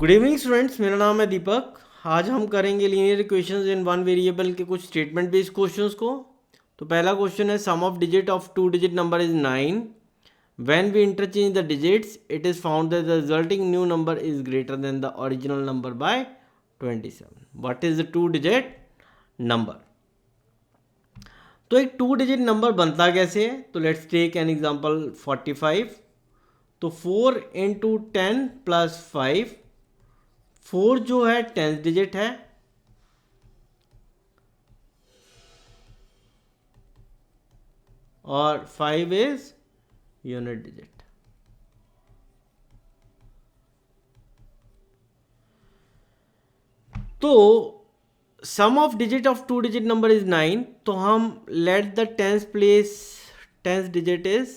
Good evening students, मेरा नाम है दीपक। आज हम करेंगे linear equations in one variable के कुछ स्टेटमेंट बेस्ड क्वेश्चंस को। तो पहला क्वेश्चन है sum of digit of two digit number is 9। When we interchange the digits it is found that the resulting new number is greater than the original number by 27। What is the two digit number? तो एक to digit number बनता कैसे है? तो let's take an example 45। तो 4 into 10 plus 5। 4 जो है 10th digit है और 5 इज यूनिट डिजिट। तो sum of digit of two digit number is 9। तो हम let the tenth digit is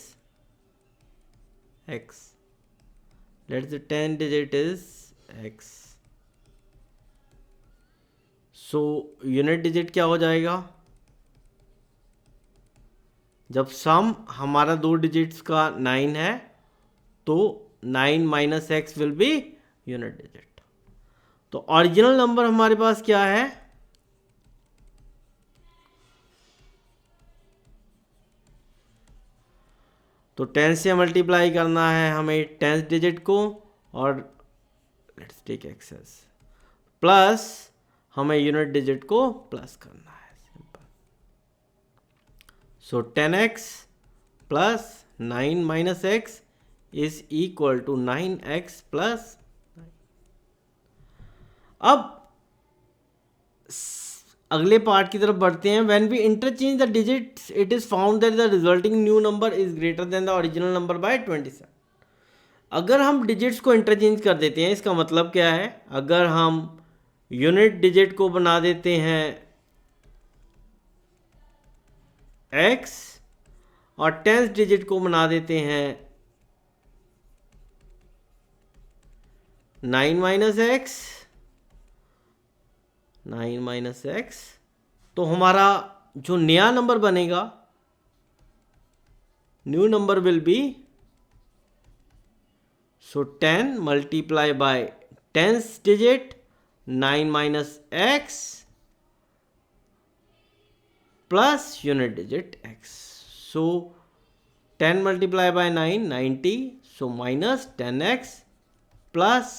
x। Let the 10th digit is x। So unit digit क्या हो जाएगा? जब सम हमारा दो डिजिट्स का 9 है तो 9 minus x will be unit digit. तो ओरिजिनल नंबर हमारे पास क्या है? तो 10 से मल्टीप्लाई करना है हमें 10th डिजिट को और लेट्स टेक एक्सेस प्लस हमें यूनिट डिजिट को प्लस करना है। Simple. So 10x plus 9 minus x is equal to 9x plus. अब अगले पार्ट की तरफ बढ़ते हैं। When we interchange the digits it is found that the resulting new number is greater than the original number by 27। अगर हम digits को interchange कर देते हैं इसका मतलब क्या है? अगर हम यूनिट डिजिट को बना देते हैं x और 10th डिजिट को बना देते हैं 9 माइनस एक्स, 9 माइनस एक्स, तो हमारा जो नया नंबर बनेगा new number will be so 10 multiply by 10th digit 9 minus x plus unit digit x। So 10 multiply by 9 90। So minus 10x plus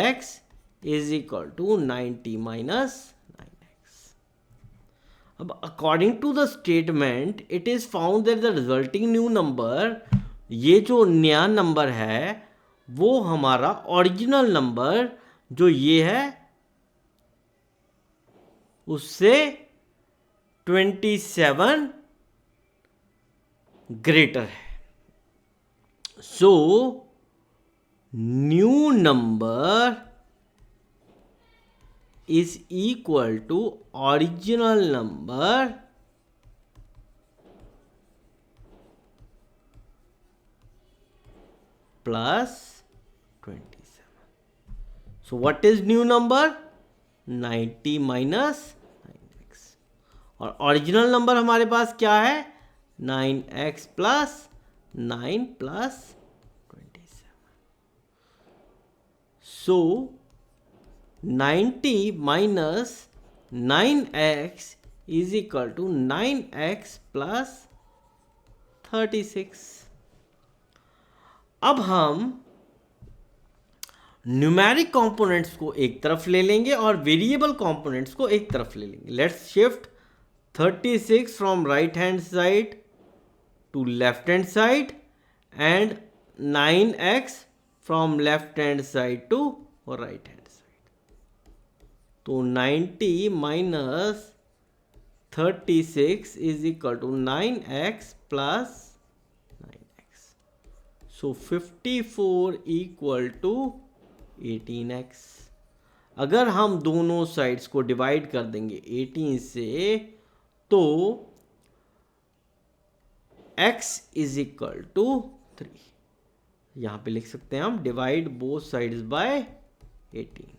x is equal to 90 minus 9x। अब according to the statement it is found that the resulting new number, ये जो नया number है वो हमारा original number जो ये है उससे 27 ग्रेटर है। So new number is equal to original number plus 27. So what is new number? 90 minus 9x। और ओरिजिनल नंबर हमारे पास क्या है? 9x plus 9 plus 27। So 90 minus 9x is equal to 9x plus 36। अब हम न्यूमेरिक कंपोनेंट्स को एक तरफ ले लेंगे और वेरिएबल कंपोनेंट्स को एक तरफ ले लेंगे। Let's shift 36 from right hand side to left hand side and 9x from left hand side to right hand. तो 90 minus 36 is equal to 9x plus 9x। So 54 equal to 18x। अगर हम दोनों sides को divide कर देंगे 18 से तो x is equal to 3। यहां पे लिख सकते हैं हम डिवाइड बोथ साइड्स बाय 18।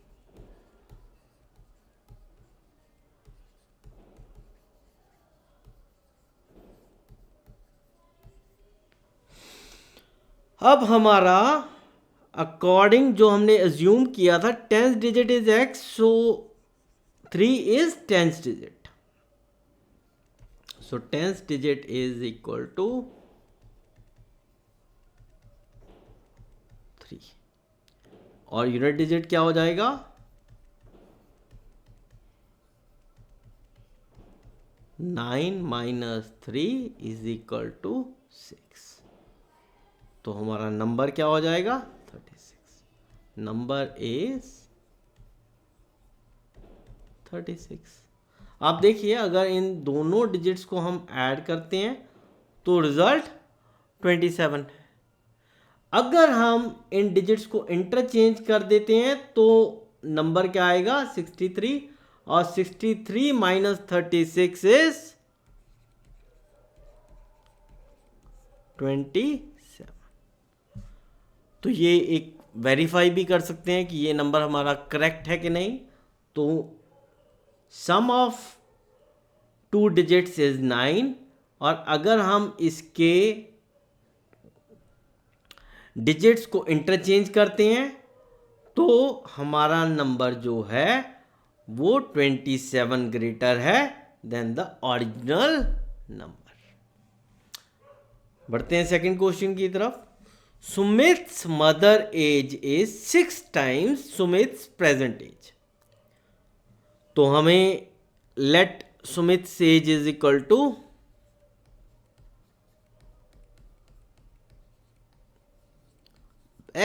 अब हमारा अकॉर्डिंग जो हमने एज्यूम किया था 10th digit is x, so 3 is 10th digit, so 10th digit is equal to 3 और यूनिट डिजिट क्या हो जाएगा 9 माइनस 3 इज इक्वल टू 6। तो हमारा नंबर क्या हो जाएगा 36। Number is 36। आप देखिए अगर इन दोनों डिजिट्स को हम ऐड करते हैं तो रिजल्ट 27 है। अगर हम इन डिजिट्स को इंटरचेंज कर देते हैं तो नंबर क्या आएगा 63, और 63 माइनस 36 इज 27। तो ये एक वेरीफाई भी कर सकते हैं कि ये नंबर हमारा करेक्ट है कि नहीं। तो सम ऑफ 2 डिजिट्स इज 9, और अगर हम इसके डिजिट्स को इंटरचेंज करते हैं तो हमारा नंबर जो है वो 27 ग्रेटर है देन द ओरिजिनल नंबर। बढ़ते हैं सेकंड क्वेश्चन की तरफ। Sumit's mother age is 6 times Sumit's present age. तो हमें let Sumit's age is equal to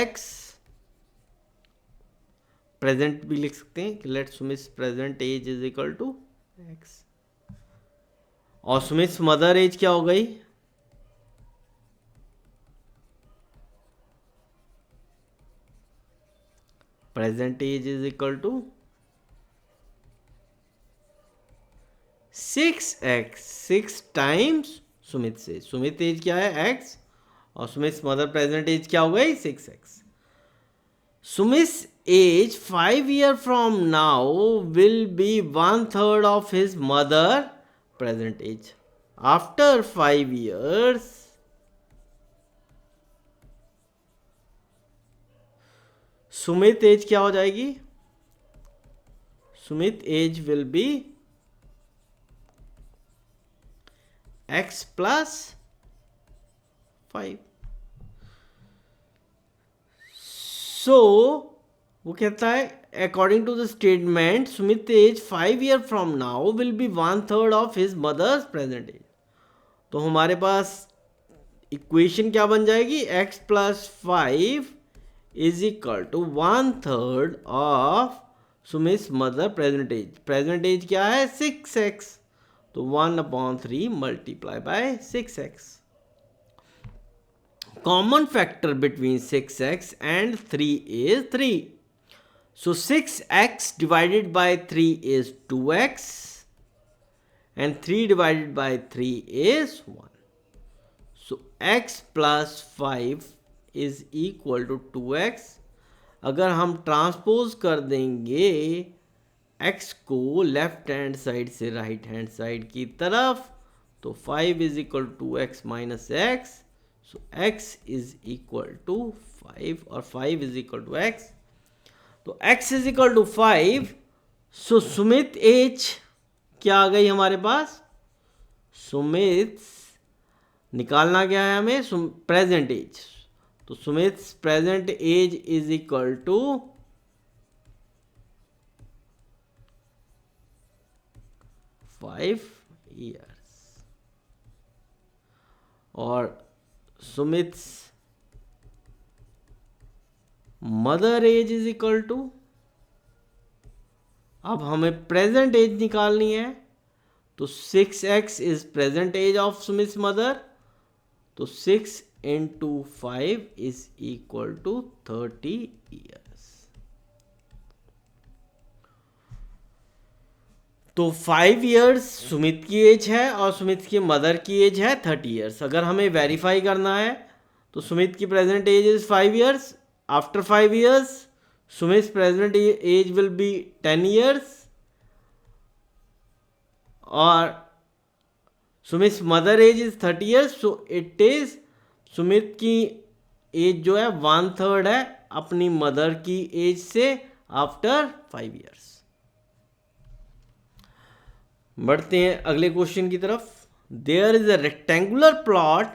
x, present भी लिख सकते हैं कि let Sumit's present age is equal to x, और सुमित्स मदर एज क्या हो गई present age is equal to 6x, 6 times Sumit age. Sumit age क्या है x, और सुमित मदर प्रेजेंट एज क्या हो गई 6x। Sumit as 5 years from now will be 1/3 of his mother present age. After 5 years, Sumit age क्या हो जाएगी Sumit age will be x plus 5। So वो कहता है according to the statement Sumit as 5 years from now will be 1/3 of his mother's present age। तो हमारे पास equation क्या बन जाएगी x plus 5 is equal to 1/3 of Sumit mother present age. Present age क्या है 6x, तो 1/3 multiply by 6x। Common factor between 6x and 3 is 3. So 6x divided by 3 is 2x and 3 divided by 3 is 1. So x plus 5 is equal to 2x. अगर हम transpose कर देंगे x को left hand side से right hand side की तरफ तो 5 is equal to 2x minus x. So x is equal to 5 और 5 is equal to x. तो x is equal to 5. So Sumit age क्या आ गई हमारे पास सुमित निकालना क्या है हमें प्रेजेंट एज। तो Sumit present age is equal to 5 years और Sumit mother age is equal to, अब हमें प्रेजेंट एज निकालनी है तो 6x is present age of Sumit mother, तो 6 into 5 is equal to 30 years। तो 5 years सुमित की एज है और सुमित की मदर की एज है 30 years। अगर हमें वेरीफाई करना है तो सुमित की present age is 5 years। After 5 years Sumit present age will be 10 years और Sumit mother age is 30 years। So it is Sumit की एज जो है 1/3 है अपनी मदर की एज से आफ्टर 5 years। बढ़ते हैं अगले क्वेश्चन की तरफ। There is a rectangular plot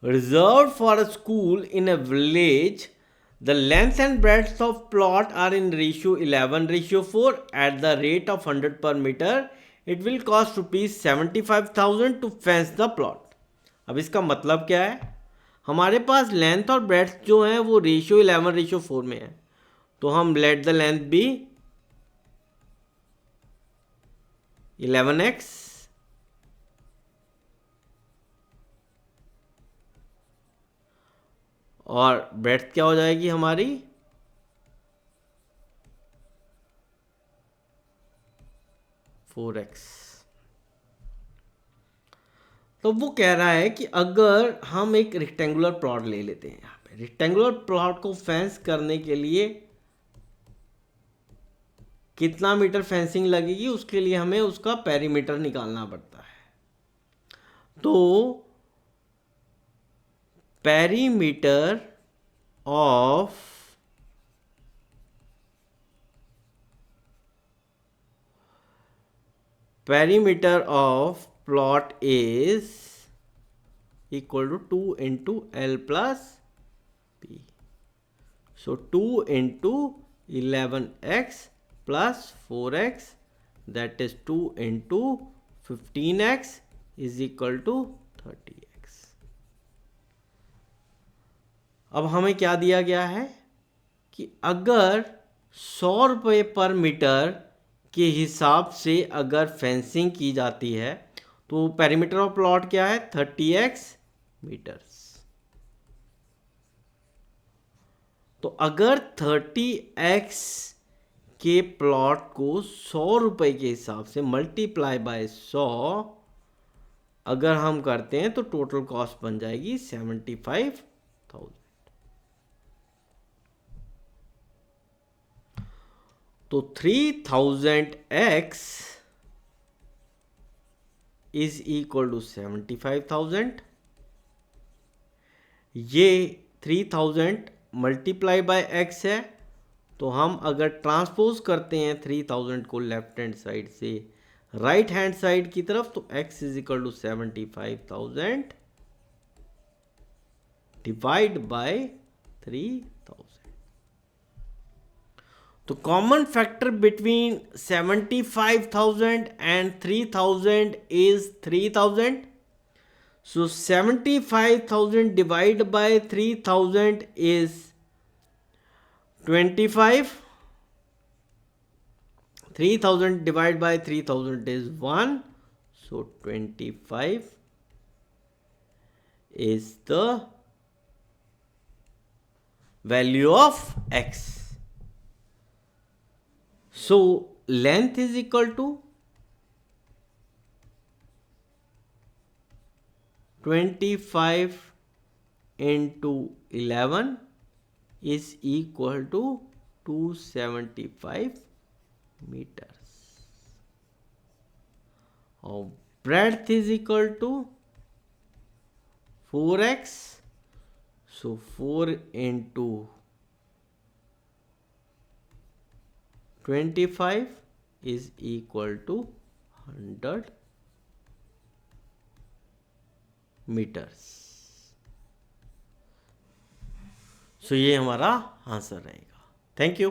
reserve for a school in a village. The length and breadth of plot are in ratio 11:4 at the rate of 100 per meter. It will cost rupees 75,000 to fence the plot. अब इसका मतलब क्या है? हमारे पास length और breadth जो है वो रेशियो 11:4 में है, तो हम let the length B 11x और ब्रेड्थ क्या हो जाएगी हमारी 4x। तो वो कह रहा है कि अगर हम एक रेक्टेंगुलर प्लॉट ले लेते हैं, यहाँ पे रेक्टेंगुलर प्लॉट को फेंस करने के लिए कितना मीटर फेंसिंग लगेगी, उसके लिए हमें उसका पेरीमीटर निकालना पड़ता है। तो perimeter of plot is equal to 2 into L plus P। So 2 into 11x plus 4x, that is 2 into 15x is equal to 30x। अब हमें क्या दिया गया है कि अगर 100 रुपये पर मीटर के हिसाब से अगर फेंसिंग की जाती है तो पेरीमीटर ऑफ प्लॉट क्या है 30x मीटर्स। तो अगर 30x के प्लॉट को 100 रुपये के हिसाब से मल्टीप्लाई बाय 100 अगर हम करते हैं तो टोटल कॉस्ट बन जाएगी 75,000। तो 3000x इज इक्वल टू 75,000। ये 3000 मल्टीप्लाई बाय x है, तो हम अगर ट्रांसपोज करते हैं 3000 को लेफ्ट हैंड साइड से राइट हैंड साइड की तरफ, तो x is equal to 75,000 divide by 3000। तो common factor between 75,000 and 3000 is 3000। So 75,000 divide by 3000 is 25। 3000 divided by 3000 is 1. So 25 is the value of x. So length is equal to 25 into 11 is equal to 275 meters. Or breadth is equal to 4x. So 4 into 25 is equal to 100 meters. So ये हमारा answer रहेगा। Thank you.